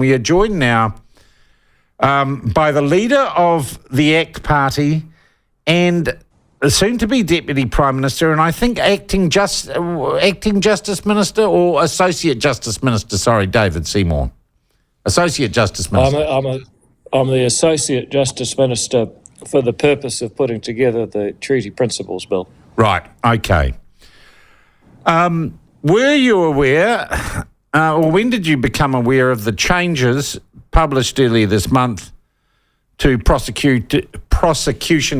and we are joined now by the leader of the ACT Party and soon-to-be Deputy Prime Minister, and I think acting Justice Minister or Associate Justice Minister, David Seymour. Associate Justice Minister. I'm the Associate Justice Minister for the purpose of putting together the Treaty Principles Bill. Right, okay. Were you aware, or when did you become aware of the changes published earlier this month to prosecution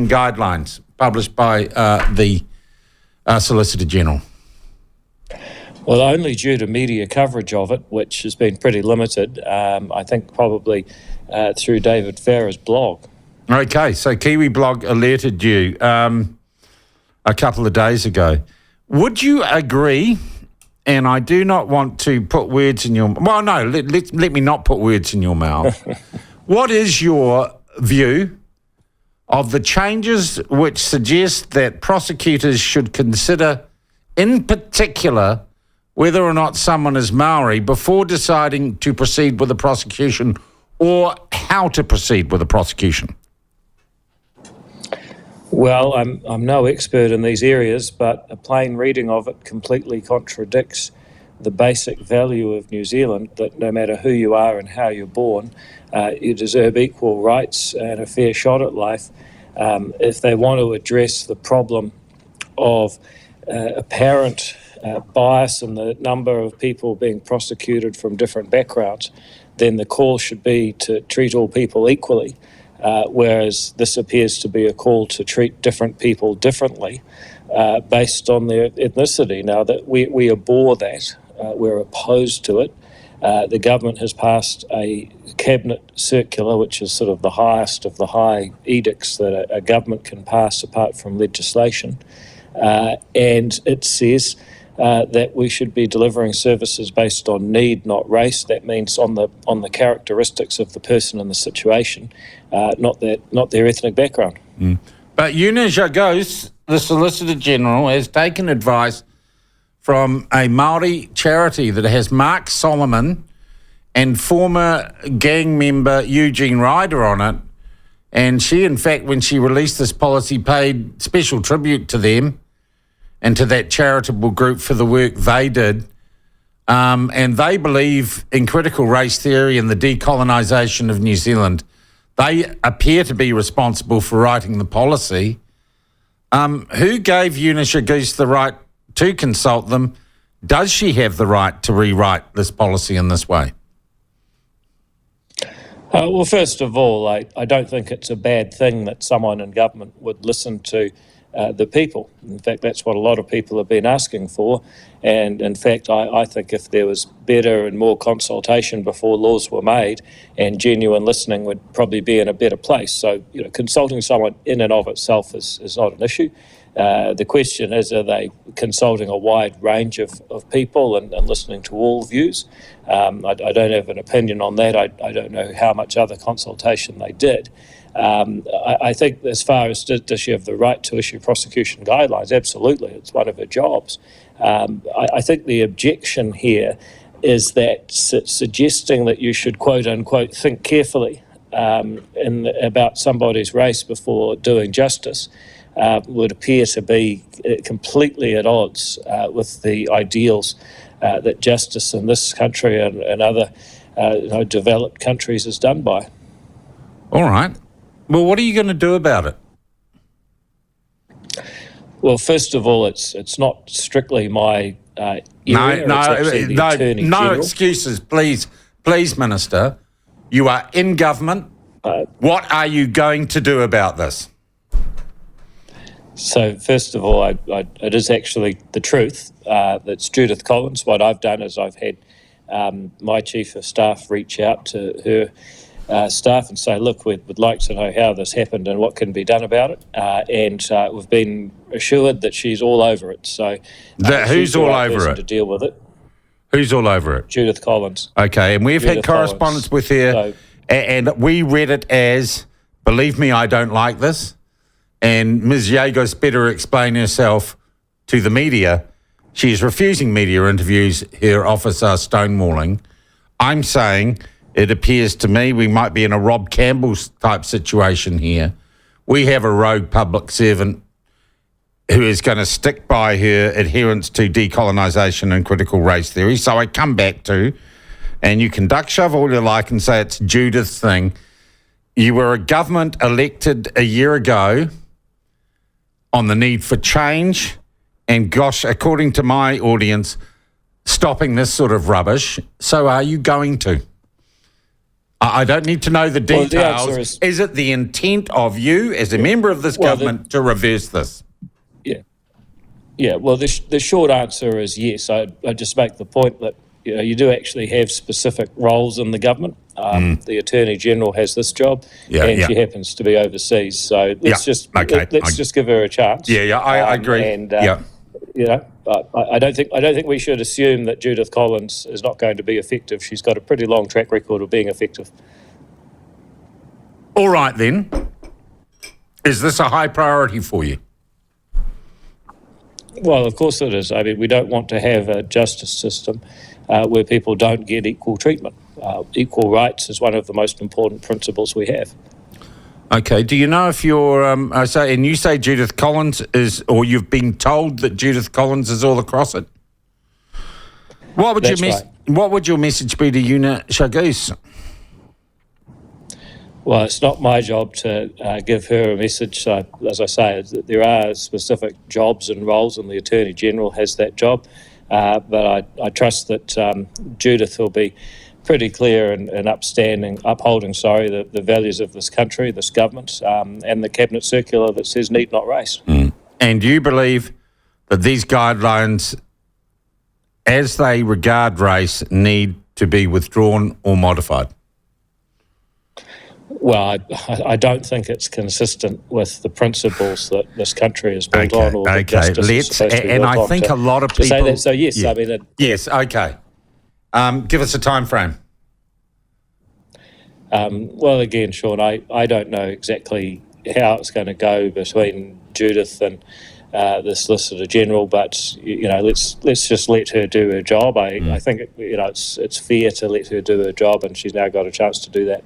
guidelines published by the Solicitor General? Well, only due to media coverage of it, which has been pretty limited, I think probably through David Farrer's blog. Okay, so Kiwi Blog alerted you a couple of days ago. Would you agree, and I do not want to put words in your... Well, no, let me not put words in your mouth. What is your view of the changes which suggest that prosecutors should consider, in particular, whether or not someone is Maori before deciding to proceed with the prosecution or how to proceed with the prosecution? Well, I'm no expert in these areas, but a plain reading of it completely contradicts the basic value of New Zealand, that no matter who you are and how you're born, you deserve equal rights and a fair shot at life. If they want to address the problem of apparent bias in the number of people being prosecuted from different backgrounds, then the call should be to treat all people equally. Whereas this appears to be a call to treat different people differently based on their ethnicity. Now, that we abhor that, we're opposed to it. The government has passed a cabinet circular, which is sort of the highest of the high edicts that a government can pass apart from legislation, and it says that we should be delivering services based on need, not race. That means on the characteristics of the person in the situation, not their ethnic background. Mm. But Una Jagos, the Solicitor General, has taken advice from a Maori charity that has Mark Solomon and former gang member Eugene Ryder on it. And she, in fact, when she released this policy, paid special tribute to them and to that charitable group for the work they did. And they believe in critical race theory and the decolonisation of New Zealand. They appear to be responsible for writing the policy. Who gave Eunice Goose the right to consult them? Does she have the right to rewrite this policy in this way? Well, first of all, I don't think it's a bad thing that someone in government would listen to the people. In fact, that's what a lot of people have been asking for. And in fact, I think if there was better and more consultation before laws were made, and genuine listening would probably be in a better place. So, consulting someone in and of itself is not an issue. The question is, are they consulting a wide range of people and listening to all views? I don't have an opinion on that. I don't know how much other consultation they did. I think as far as does she have the right to issue prosecution guidelines, absolutely, it's one of her jobs. I think the objection here is that suggesting that you should, quote unquote, think carefully about somebody's race before doing justice would appear to be completely at odds with the ideals that justice in this country and other developed countries is done by. All right. Well, what are you going to do about it? Well, first of all, it's not strictly my area. No excuses, please, Minister. You are in government. What are you going to do about this? So, first of all, it is actually the truth. That's Judith Collins. What I've done is I've had my Chief of Staff reach out to her staff and say, look, we'd like to know how this happened and what can be done about it. And we've been assured that she's all over it. So who's all over it? To deal with it. Who's all over it? Judith Collins. Okay, and we've had correspondence with her, and we read it as, believe me, I don't like this. And Ms. Yagos better explain herself to the media. She is refusing media interviews. Her office are stonewalling. I'm saying it appears to me we might be in a Rob Campbell type situation here. We have a rogue public servant who is going to stick by her adherence to decolonisation and critical race theory. So I come back to, and you can duck shove all you like and say it's Judith's thing. You were a government elected a year ago on the need for change and, gosh, according to my audience, stopping this sort of rubbish. So are you going to? I don't need to know the details. Well, the answer is it the intent of you as a member of this government to reverse this? Yeah. Well, the short answer is yes. I just make the point that you do actually have specific roles in the government. The Attorney General has this job, and she happens to be overseas. So let's just give her a chance. I agree. And I don't think we should assume that Judith Collins is not going to be effective. She's got a pretty long track record of being effective. All right then. Is this a high priority for you? Well, of course it is. I mean, we don't want to have a justice system where people don't get equal treatment. Equal rights is one of the most important principles we have. Okay. Do you know if you're, and you say Judith Collins is, or you've been told that Judith Collins is all across it? What would your message be to Una Shagoose? Well, it's not my job to give her a message. As I say, there are specific jobs and roles, and the Attorney General has that job. But I trust that Judith will be pretty clear and upholding the values of this country, this government, and the Cabinet circular that says need not race. And you believe that these guidelines, as they regard race, need to be withdrawn or modified? Well, I don't think it's consistent with the principles that this country is built on, or that justice is supposed to be built on. I think a lot of people say that. So yes, I mean, yes, okay. Give us a time frame. Well, again, Sean, I don't know exactly how it's going to go between Judith and the Solicitor General, but let's just let her do her job. I think it's fair to let her do her job, and she's now got a chance to do that.